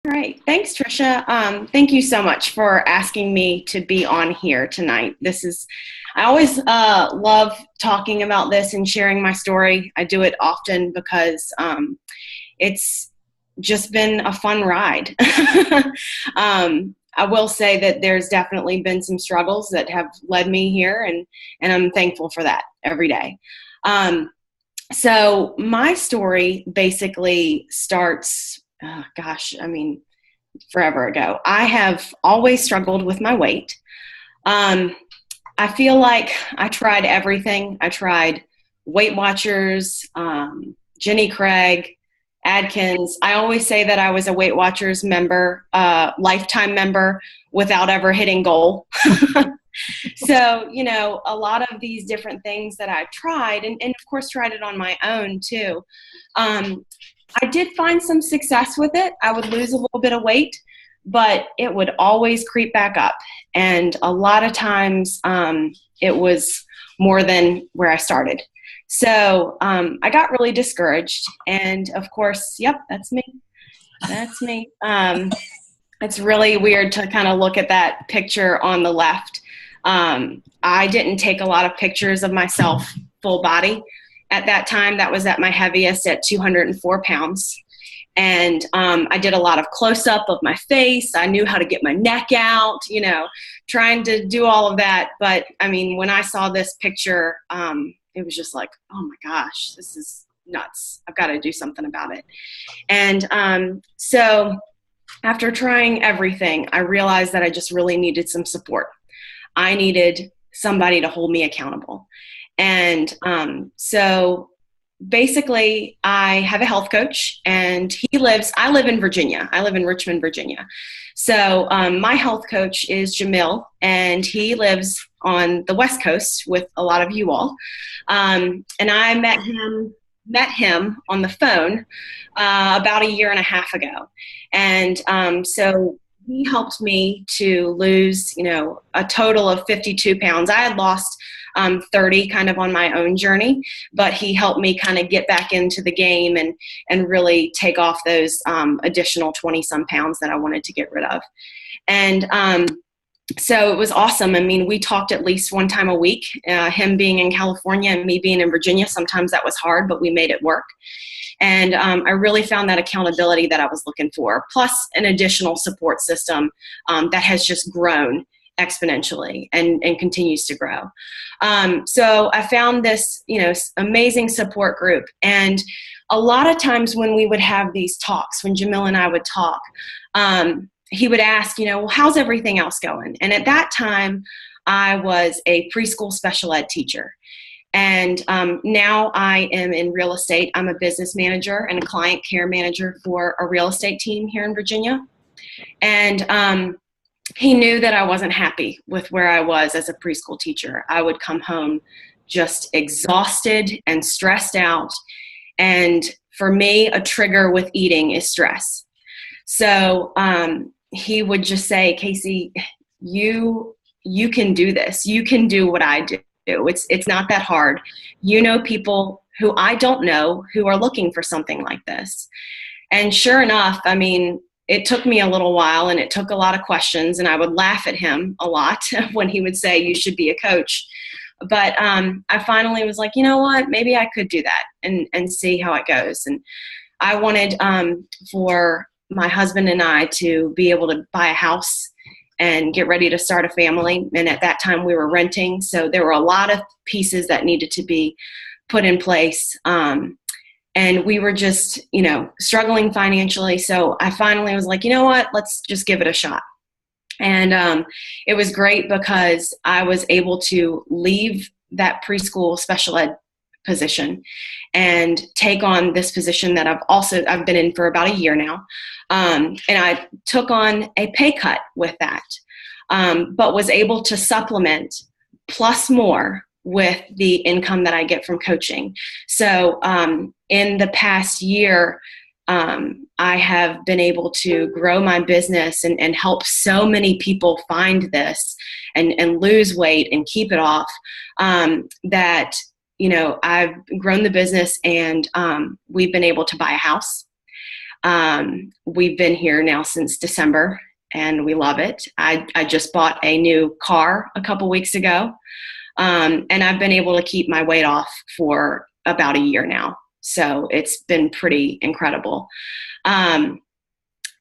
Great. Thanks, Trisha. Thank you so much for asking me to be on here tonight. I always love talking about this and sharing my story. I do it often because it's just been a fun ride. I will say that there's definitely been some struggles that have led me here, and I'm thankful for that every day. So my story basically starts, forever ago. I have always struggled with my weight. I feel like I tried everything. I tried Weight Watchers, Jenny Craig, Adkins. I always say that I was a Weight Watchers member, lifetime member, without ever hitting goal. So, a lot of these different things that I've tried, and of course tried it on my own too. I did find some success with it. I would lose a little bit of weight, but it would always creep back up. And a lot of times it was more than where I started. So I got really discouraged. And of course, yep, that's me. That's me. It's really weird to kind of look at that picture on the left. I didn't take a lot of pictures of myself full body. At that time, that was at my heaviest at 204 pounds. And I did a lot of close-up of my face. I knew how to get my neck out, trying to do all of that. But, when I saw this picture, it was just like, oh, my gosh, this is nuts. I've got to do something about it. And so after trying everything, I realized that I just really needed some support. I needed somebody to hold me accountable. And so basically I have a health coach, and I live in Virginia. I live in Richmond, Virginia. So my health coach is Jamil, and he lives on the West Coast with a lot of you all. And I met him on the phone about a year and a half ago. And so he helped me to lose, a total of 52 pounds. I had lost 30 kind of on my own journey, but he helped me kind of get back into the game and really take off those additional 20 some pounds that I wanted to get rid of. And so it was awesome. We talked at least one time a week, him being in California and me being in Virginia. Sometimes that was hard, but we made it work. And I really found that accountability that I was looking for, plus an additional support system that has just grown exponentially and continues to grow. So I found this, amazing support group. And a lot of times when we would have these talks, when Jamil and I would talk, he would ask, well, how's everything else going? And at that time, I was a preschool special ed teacher. And now I am in real estate. I'm a business manager and a client care manager for a real estate team here in Virginia. And he knew that I wasn't happy with where I was as a preschool teacher. I would come home just exhausted and stressed out. And for me, a trigger with eating is stress. So he would just say, Casey, you can do this. You can do what I do. It's not that hard. People who I don't know who are looking for something like this. And sure enough, it took me a little while and it took a lot of questions, and I would laugh at him a lot when he would say, you should be a coach. But I finally was like, you know what, maybe I could do that and see how it goes. And I wanted for my husband and I to be able to buy a house and get ready to start a family. And at that time we were renting. So there were a lot of pieces that needed to be put in place. And we were just, struggling financially. So I finally was like, you know what, let's just give it a shot. And it was great because I was able to leave that preschool special ed position and take on this position that I've been in for about a year now. And I took on a pay cut with that, but was able to supplement plus more with the income that I get from coaching. So in the past year, I have been able to grow my business and help so many people find this and lose weight and keep it off, that I've grown the business, and we've been able to buy a house. We've been here now since December, and we love it. I just bought a new car a couple weeks ago, and I've been able to keep my weight off for about a year now. So it's been pretty incredible.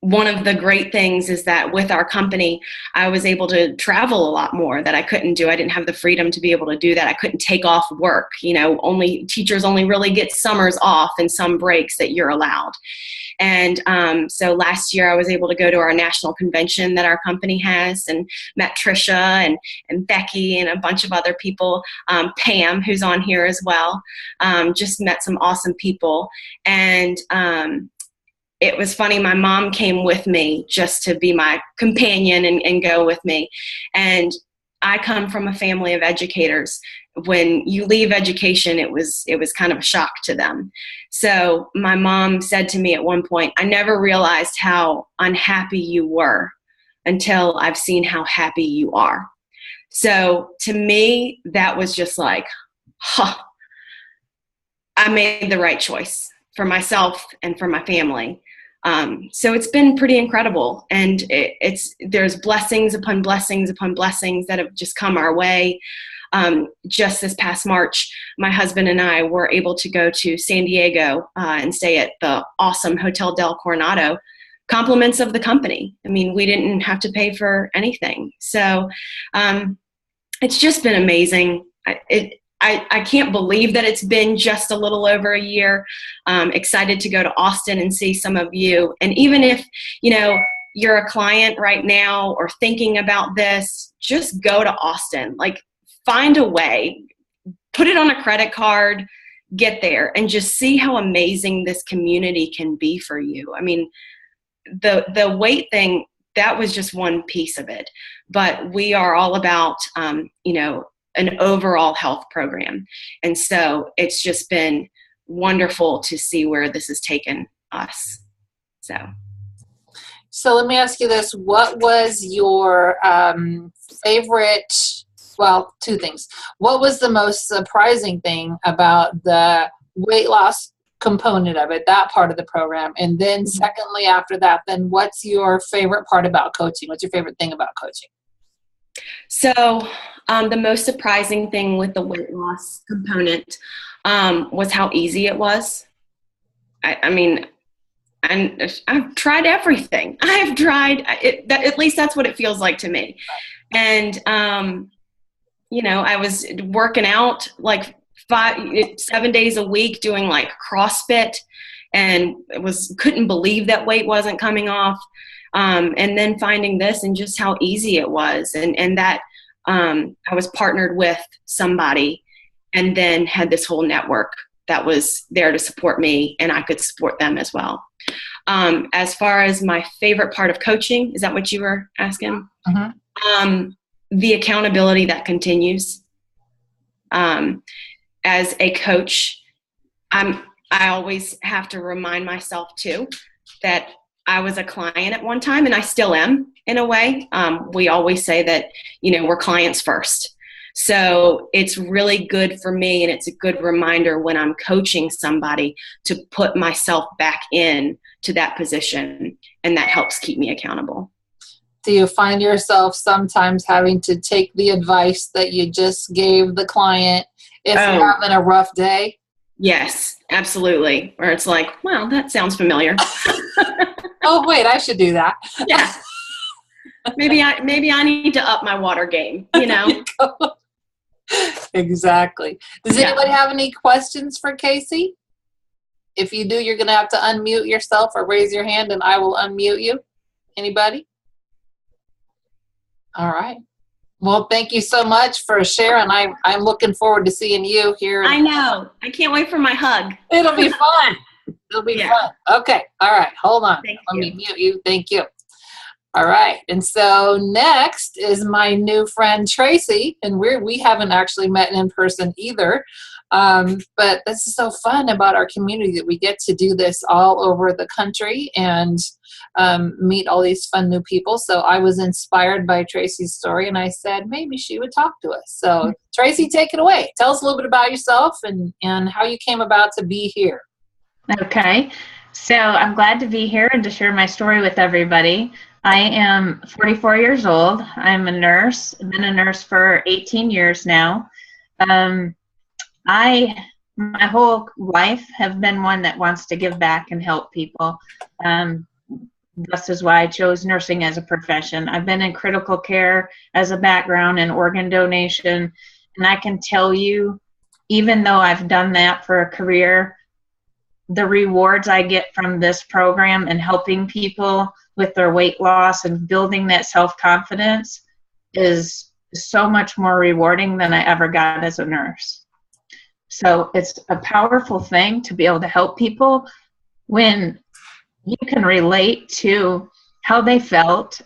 One of the great things is that with our company, I was able to travel a lot more that I couldn't do. I didn't have the freedom to be able to do that. I couldn't take off work. Teachers only really get summers off and some breaks that you're allowed. And so last year I was able to go to our national convention that our company has and met Trisha and Becky and a bunch of other people, Pam, who's on here as well. Just met some awesome people. And it was funny. My mom came with me just to be my companion and go with me. And I come from a family of educators. When you leave education, it was kind of a shock to them. So my mom said to me at one point, I never realized how unhappy you were until I've seen how happy you are. So to me, that was just like, I made the right choice for myself and for my family. So it's been pretty incredible, and there's blessings upon blessings upon blessings that have just come our way. Just this past March, my husband and I were able to go to San Diego and stay at the awesome Hotel Del Coronado, compliments of the company. I mean, we didn't have to pay for anything. So it's just been amazing. I can't believe that it's been just a little over a year. Excited to go to Austin and see some of you. And even if, you're a client right now or thinking about this, just go to Austin. Like, find a way, put it on a credit card, get there, and just see how amazing this community can be for you. I mean, the weight thing, that was just one piece of it. But we are all about, an overall health program. And so it's just been wonderful to see where this has taken us. So let me ask you this. What was your favorite, well, two things. What was the most surprising thing about the weight loss component of it, that part of the program? And then secondly, after that, then what's your favorite part about coaching? What's your favorite thing about coaching? So the most surprising thing with the weight loss component was how easy it was. I've tried everything. I have tried it. At least that's what it feels like to me. And, I was working out like 7 days a week doing like CrossFit, and couldn't believe that weight wasn't coming off. And then finding this and just how easy it was, and that I was partnered with somebody and then had this whole network that was there to support me, and I could support them as well. As far as my favorite part of coaching, is that what you were asking? Mm-hmm. The accountability that continues. As a coach, I always have to remind myself too that I was a client at one time, and I still am in a way. We always say that, we're clients first. So it's really good for me, and it's a good reminder when I'm coaching somebody to put myself back in to that position, and that helps keep me accountable. Do you find yourself sometimes having to take the advice that you just gave the client if you're having a rough day? Yes, absolutely. Where it's like, well, that sounds familiar. Oh, wait, I should do that. Yeah. Maybe I need to up my water game, Exactly. Does anybody have any questions for Casey? If you do, you're going to have to unmute yourself or raise your hand and I will unmute you. Anybody? All right. Well, thank you so much for sharing. I'm looking forward to seeing you here. I know. I can't wait for my hug. It'll be fun. It'll be fun. Okay. All right. Hold on. Let me mute you. Thank you. All right. And so next is my new friend, Tracy. And we haven't actually met in person either. But this is so fun about our community that we get to do this all over the country and meet all these fun new people. So I was inspired by Tracy's story, and I said maybe she would talk to us. So Tracy, take it away. Tell us a little bit about yourself and how you came about to be here. Okay. So I'm glad to be here and to share my story with everybody. I am 44 years old. I'm a nurse. I've been a nurse for 18 years now. Um, my whole life have been one that wants to give back and help people. Um, this is why I chose nursing as a profession. I've been in critical care as a background and organ donation, and I can tell you, even though I've done that for a career, the rewards I get from this program and helping people with their weight loss and building that self-confidence is so much more rewarding than I ever got as a nurse. So it's a powerful thing to be able to help people when you can relate to how they felt.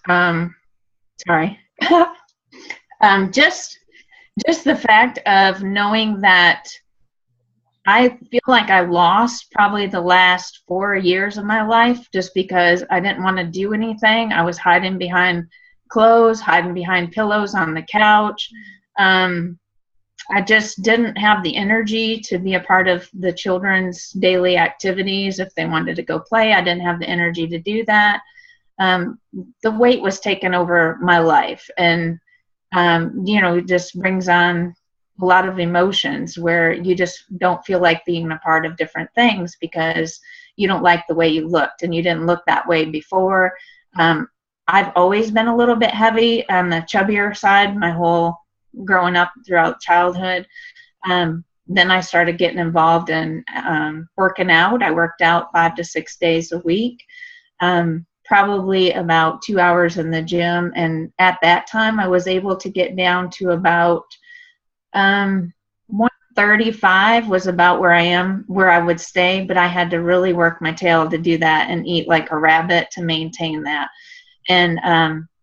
Just the fact of knowing that I feel like I lost probably the last 4 years of my life just because I didn't want to do anything. I was hiding behind clothes, hiding behind pillows on the couch. I just didn't have the energy to be a part of the children's daily activities. If they wanted to go play, I didn't have the energy to do that. The weight was taking over my life, and it just brings on a lot of emotions where you just don't feel like being a part of different things because you don't like the way you looked, and you didn't look that way before. I've always been a little bit heavy on the chubbier side my whole growing up throughout childhood. Then I started getting involved in working out. I worked out 5 to 6 days a week, probably about 2 hours in the gym. And at that time, I was able to get down to about 135 was about where I would stay, but I had to really work my tail to do that and eat like a rabbit to maintain that. And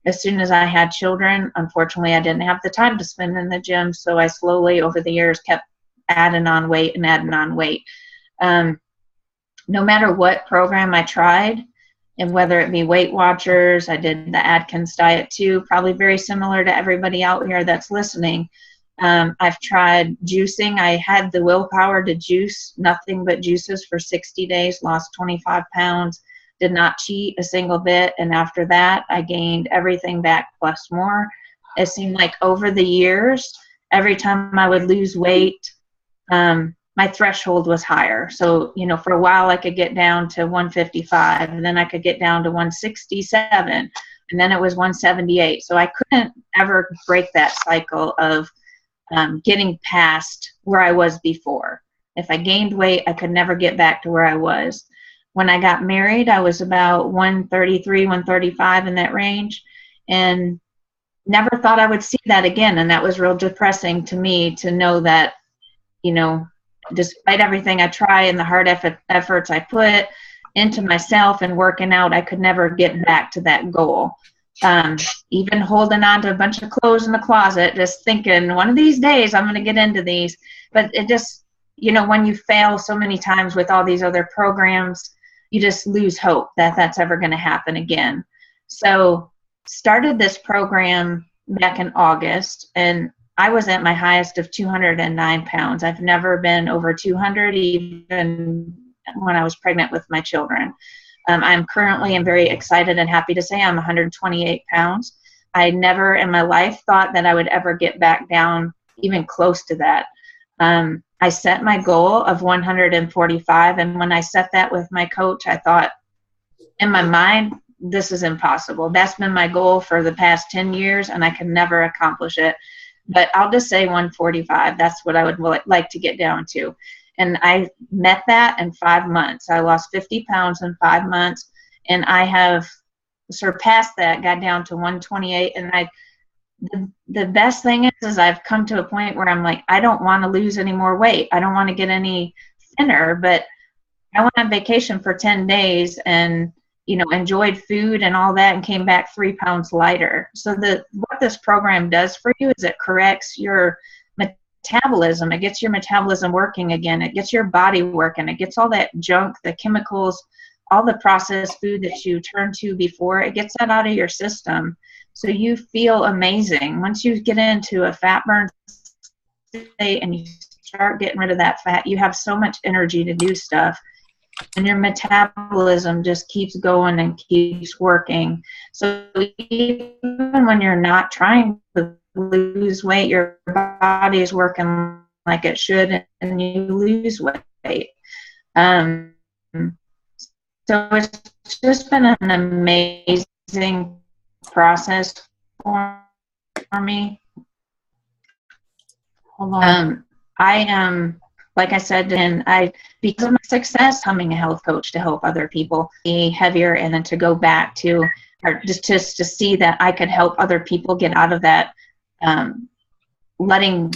as soon as I had children, unfortunately, I didn't have the time to spend in the gym, so I slowly, over the years, kept adding on weight and adding on weight. No matter what program I tried, and whether it be Weight Watchers, I did the Atkins diet too, probably very similar to everybody out here that's listening. I've tried juicing. I had the willpower to juice nothing but juices for 60 days, lost 25 pounds. Did not cheat a single bit, and after that I gained everything back plus more. It seemed like over the years, every time I would lose weight, my threshold was higher. So, for a while I could get down to 155, and then I could get down to 167, and then it was 178. So I couldn't ever break that cycle of getting past where I was before. If I gained weight, I could never get back to where I was. When I got married, I was about 133, 135 in that range, and never thought I would see that again. And that was real depressing to me to know that, despite everything I try and the hard efforts I put into myself and working out, I could never get back to that goal. Even holding on to a bunch of clothes in the closet, just thinking one of these days I'm going to get into these. But it just, when you fail so many times with all these other programs, you just lose hope that that's ever going to happen again. So started this program back in August, and I was at my highest of 209 pounds. I've never been over 200, even when I was pregnant with my children. I'm currently, I'm very excited and happy to say I'm 128 pounds. I never in my life thought that I would ever get back down even close to that. I set my goal of 145, and when I set that with my coach, I thought in my mind, this is impossible. That's been my goal for the past 10 years, and I can never accomplish it. But I'll just say 145. That's what I would like to get down to. And I met that in 5 months. I lost 50 pounds in 5 months, and I have surpassed that, got down to 128, and the best thing is I've come to a point where I'm like, I don't want to lose any more weight. I don't want to get any thinner, but I went on vacation for 10 days and, enjoyed food and all that and came back 3 pounds lighter. So what this program does for you is it corrects your metabolism. It gets your metabolism working again. It gets your body working. It gets all that junk, the chemicals, all the processed food that you turned to before. It gets that out of your system. So you feel amazing. Once you get into a fat burn state and you start getting rid of that fat, you have so much energy to do stuff. and your metabolism just keeps going and keeps working. So even when you're not trying to lose weight, your body is working like it should, and you lose weight. So it's just been an amazing process for me. Hold on. I am, like I said, and because of my success, becoming a health coach to help other people be heavier, and then to go back to, or just to see that I could help other people get out of that, letting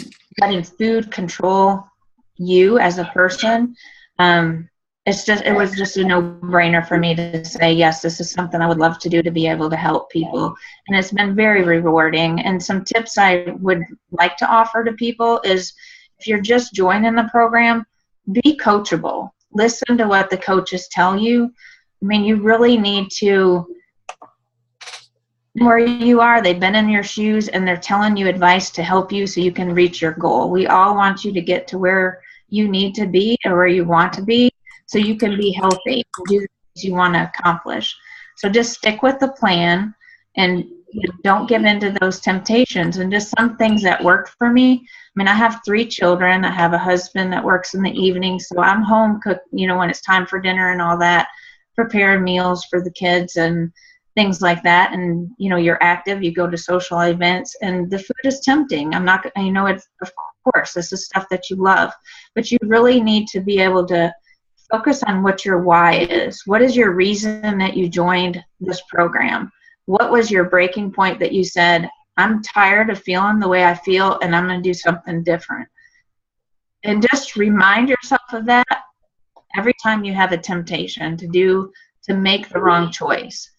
food control you as a person. It was just a no-brainer for me to say, yes, this is something I would love to do, to be able to help people. And it's been very rewarding. And some tips I would like to offer to people is, if you're just joining the program, be coachable. Listen to what the coaches tell you. I mean, you really need to, where you are, they've been in your shoes, and they're telling you advice to help you so you can reach your goal. We all want you to get to where you need to be, or where you want to be, so you can be healthy and do the things you want to accomplish. So just stick with the plan, and don't give in to those temptations. And just some things that worked for me. I mean, I have 3 children. I have a husband that works in the evening, so I'm home when it's time for dinner and all that, preparing meals for the kids and things like that. And you're active, you go to social events, and the food is tempting. It's, of course, this is stuff that you love, but you really need to be able to focus on what your why is. What is your reason that you joined this program? What was your breaking point that you said, I'm tired of feeling the way I feel, and I'm going to do something different? And just remind yourself of that every time you have a temptation to make the wrong choice.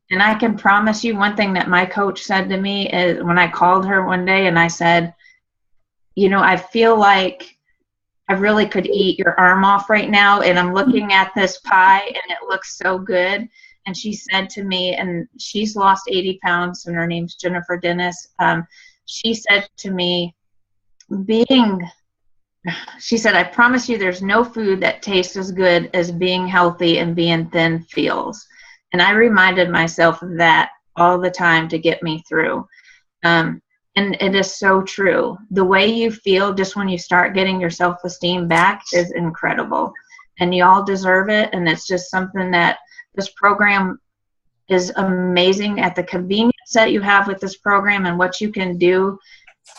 And I can promise you, one thing that my coach said to me is, when I called her one day and I said, I feel like I really could eat your arm off right now, and I'm looking at this pie and it looks so good. And she said to me, and she's lost 80 pounds, and her name's Jennifer Dennis. She said to me, she said, I promise you there's no food that tastes as good as being healthy and being thin feels. And I reminded myself of that all the time to get me through. And it is so true. The way you feel just when you start getting your self-esteem back is incredible. And you all deserve it. And it's just something that this program is amazing at, the convenience that you have with this program and what you can do.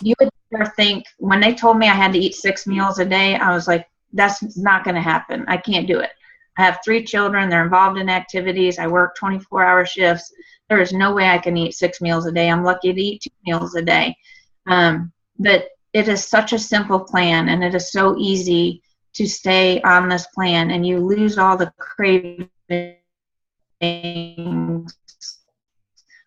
You would never think, when they told me I had to eat 6 meals a day, I was like, that's not going to happen. I can't do it. I have 3 children. They're involved in activities. I work 24-hour shifts. There is no way I can eat 6 meals a day. I'm lucky to eat 2 meals a day. But it is such a simple plan, and it is so easy to stay on this plan, and you lose all the cravings.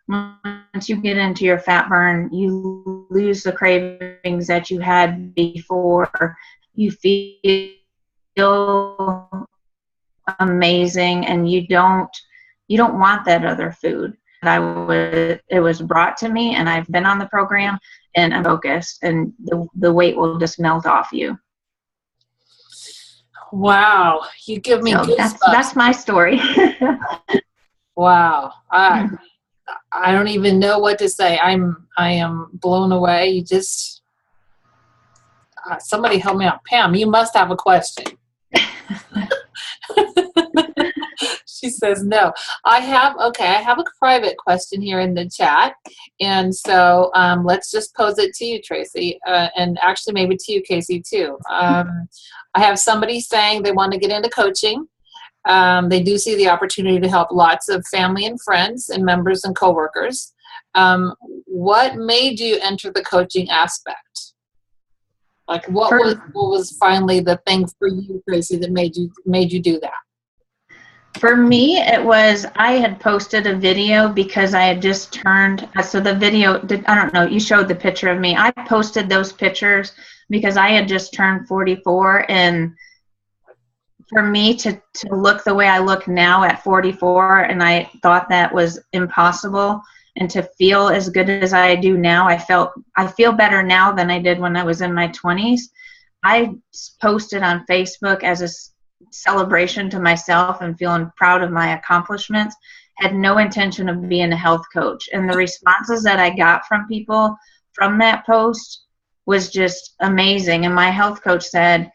Once you get into your fat burn, you lose the cravings that you had before. You feel amazing, and you don't want that other food. It was brought to me, and I've been on the program, and I'm focused, and the weight will just melt off you. Wow, you give me goosebumps. That's my story. Wow, I don't even know what to say. I am blown away. You just somebody help me out. Pam, you must have a question. She says no. I have a private question here in the chat, and so let's just pose it to you, Tracy, and actually maybe to you, Casey, too. I have somebody saying they want to get into coaching. They do see the opportunity to help lots of family and friends and members and coworkers. What made you enter the coaching aspect? Like, what was finally the thing for you, Tracy, that made you do that? For me, it was, I had posted a video because I had just turned, so the video, I don't know, you showed the picture of me. I posted those pictures because I had just turned 44, and for me to look the way I look now at 44, and I thought that was impossible, and to feel as good as I do now, I feel better now than I did when I was in my 20s. I posted on Facebook as celebration to myself and feeling proud of my accomplishments. Had no intention of being a health coach. And the responses that I got from people from that post was just amazing. And my health coach said,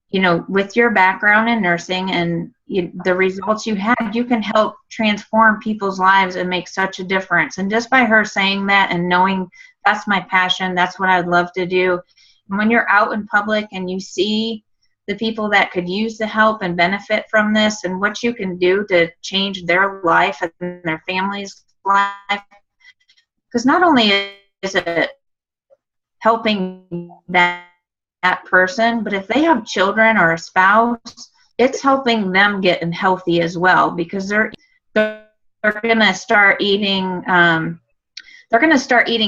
you know, with your background in nursing and the results you had, you can help transform people's lives and make such a difference. And just by her saying that and knowing that's my passion, that's what I'd love to do. And when you're out in public and you see the people that could use the help and benefit from this and what you can do to change their life and their family's life, because not only is it helping that person, but if they have children or a spouse, it's helping them get healthy as well, because they're going to start eating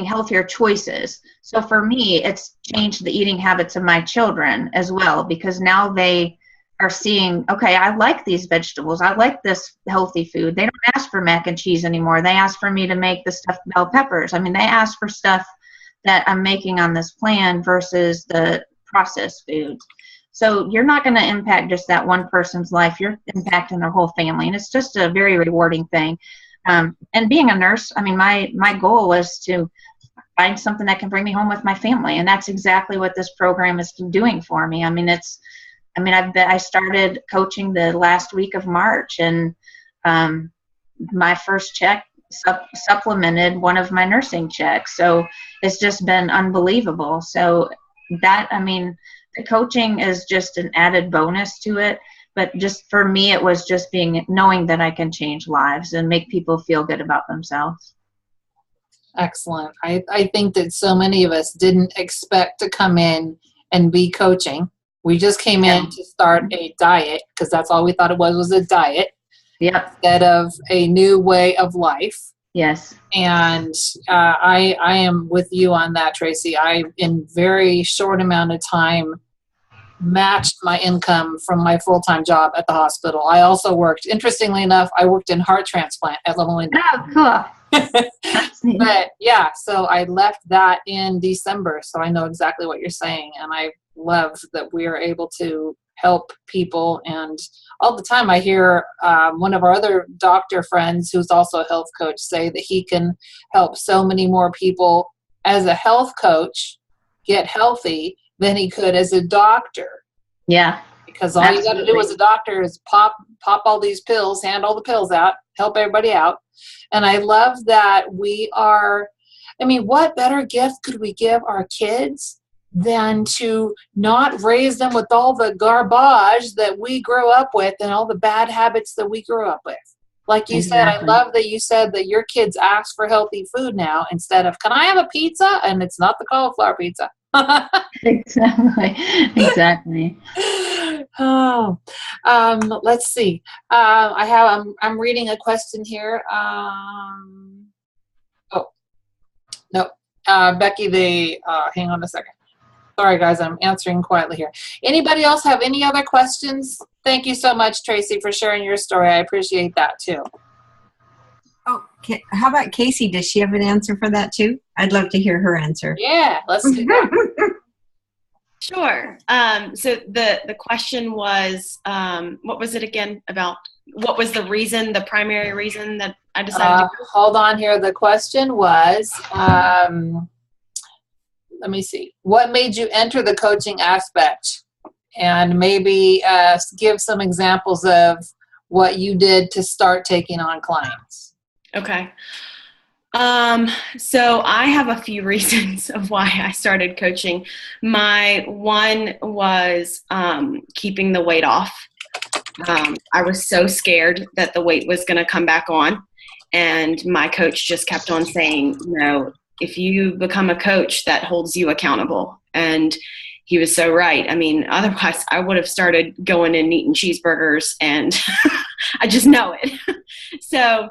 healthier choices. So for me, it's changed the eating habits of my children as well, because now they are seeing, okay, I like these vegetables, I like this healthy food. They don't ask for mac and cheese anymore. They ask for me to make the stuffed bell peppers. I mean, they ask for stuff that I'm making on this plan versus the processed foods. So you're not going to impact just that one person's life. You're impacting their whole family. And it's just a very rewarding thing. And being a nurse, I mean, my goal was to find something that can bring me home with my family. And that's exactly what this program is doing for me. I mean, I started coaching the last week of March, and my first check supplemented one of my nursing checks. So it's just been unbelievable. So that, I mean, the coaching is just an added bonus to it. But just for me, it was just knowing that I can change lives and make people feel good about themselves. Excellent. I think that so many of us didn't expect to come in and be coaching. We just came in to start a diet, because that's all we thought it was a diet. Yep. Instead of a new way of life. Yes. And I am with you on that, Tracy. I, in very short amount of time, matched my income from my full-time job at the hospital. I also worked, interestingly enough, I worked in heart transplant at Loma Linda. Oh, cool. But yeah, so I left that in December, so I know exactly what you're saying. And I love that we are able to help people. And all the time I hear one of our other doctor friends, who's also a health coach, say that he can help so many more people as a health coach get healthy than he could as a doctor. Yeah. Because all you got to do as a doctor is pop all these pills, hand all the pills out, help everybody out. And I love that we are, I mean, what better gift could we give our kids than to not raise them with all the garbage that we grew up with and all the bad habits that we grew up with. Like you said, I love that you said that your kids ask for healthy food now instead of, can I have a pizza? And it's not the cauliflower pizza. Exactly. Oh, let's see. I'm reading a question here. Becky, hang on a second. Sorry, guys, I'm answering quietly here. Anybody else have any other questions? Thank you so much, Tracy, for sharing your story. I appreciate that, too. Oh, how about Casey? Does she have an answer for that, too? I'd love to hear her answer. Yeah, let's do that. Sure. So the question was, what was it again about? What was the primary reason that I decided to hold on here. The question was, let me see. What made you enter the coaching aspect? And maybe give some examples of what you did to start taking on clients. Okay. So I have a few reasons of why I started coaching. My one was keeping the weight off. I was so scared that the weight was going to come back on. And my coach just kept on saying, no, if you become a coach, that holds you accountable. And he was so right. I mean, otherwise I would have started going and eating cheeseburgers, and I just know it. So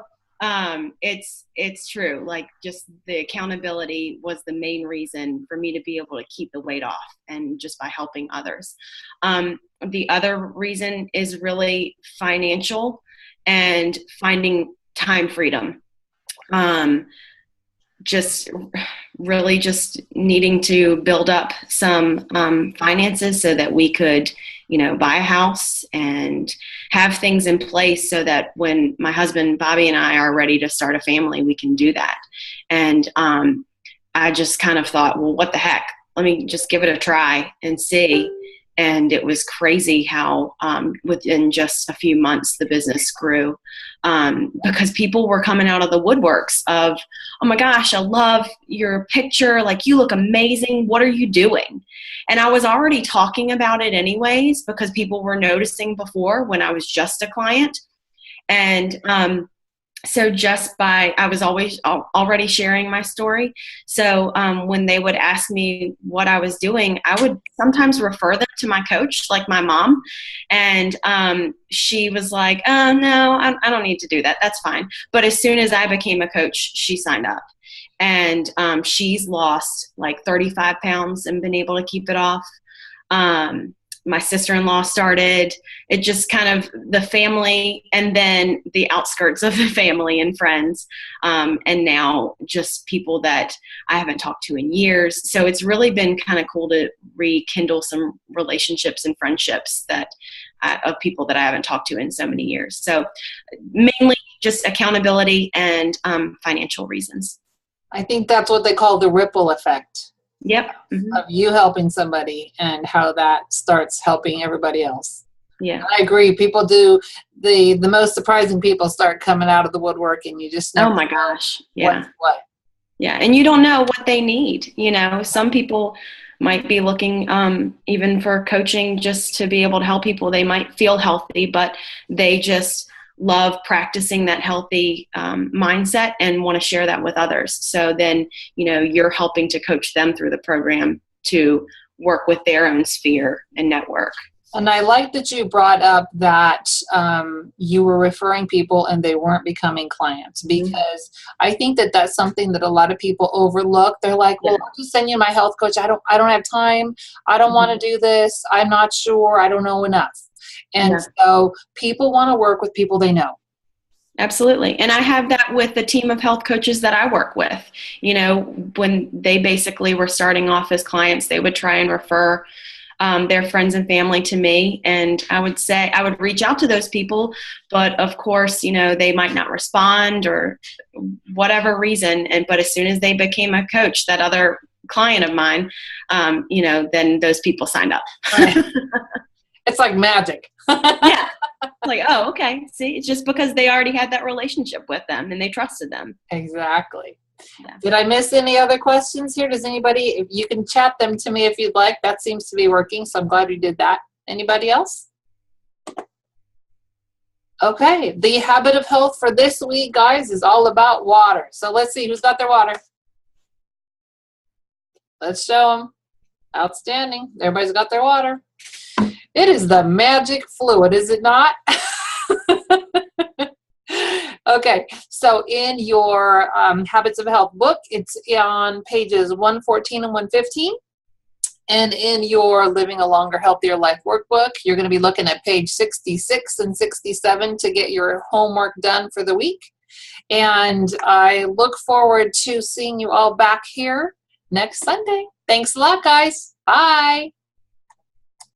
it's true. Like, just the accountability was the main reason for me to be able to keep the weight off, and just by helping others. The other reason is really financial and finding time freedom. Just really just needing to build up some finances so that we could, buy a house and have things in place so that when my husband, Bobby, and I are ready to start a family, we can do that. And I just kind of thought, well, what the heck? Let me just give it a try and see. And it was crazy how within just a few months the business grew, because people were coming out of the woodworks of, oh my gosh, I love your picture. Like, you look amazing. What are you doing? And I was already talking about it anyways, because people were noticing before when I was just a client. And so I was always already sharing my story. So when they would ask me what I was doing, I would sometimes refer them to my coach, like my mom. And she was like, oh, no, I don't need to do that. That's fine. But as soon as I became a coach, she signed up. And she's lost like 35 pounds and been able to keep it off. My sister-in-law started. It just kind of the family, and then the outskirts of the family and friends, and now just people that I haven't talked to in years. So it's really been kind of cool to rekindle some relationships and friendships of people that I haven't talked to in so many years. So mainly just accountability and financial reasons. I think that's what they call the ripple effect. Yep. Mm-hmm. Of you helping somebody and how that starts helping everybody else. Yeah. I agree. People do the most surprising people start coming out of the woodwork, and you just never oh my gosh. Yeah. What. Yeah. And you don't know what they need. Some people might be looking even for coaching just to be able to help people. They might feel healthy, but they just love practicing that healthy mindset and want to share that with others. So then, you're helping to coach them through the program to work with their own sphere and network. And I like that you brought up that you were referring people and they weren't becoming clients, because I think that that's something that a lot of people overlook. They're like, well, I'll just send you my health coach. I don't have time. I don't want to do this. I'm not sure. I don't know enough. And so people want to work with people they know. Absolutely. And I have that with the team of health coaches that I work with. When they basically were starting off as clients, they would try and refer their friends and family to me. And I would reach out to those people, but of course, they might not respond or whatever reason. But as soon as they became a coach, that other client of mine, then those people signed up. Right. It's like magic. Yeah. Like, oh, okay. See, it's just because they already had that relationship with them and they trusted them. Exactly. Yeah. Did I miss any other questions here? Does anybody, if you can chat them to me if you'd like, that seems to be working. So I'm glad we did that. Anybody else? Okay. The habit of health for this week, guys, is all about water. So let's see who's got their water. Let's show them. Outstanding. Everybody's got their water. It is the magic fluid, is it not? Okay, so in your Habits of Health book, it's on pages 114 and 115. And in your Living a Longer, Healthier Life workbook, you're going to be looking at page 66 and 67 to get your homework done for the week. And I look forward to seeing you all back here next Sunday. Thanks a lot, guys. Bye.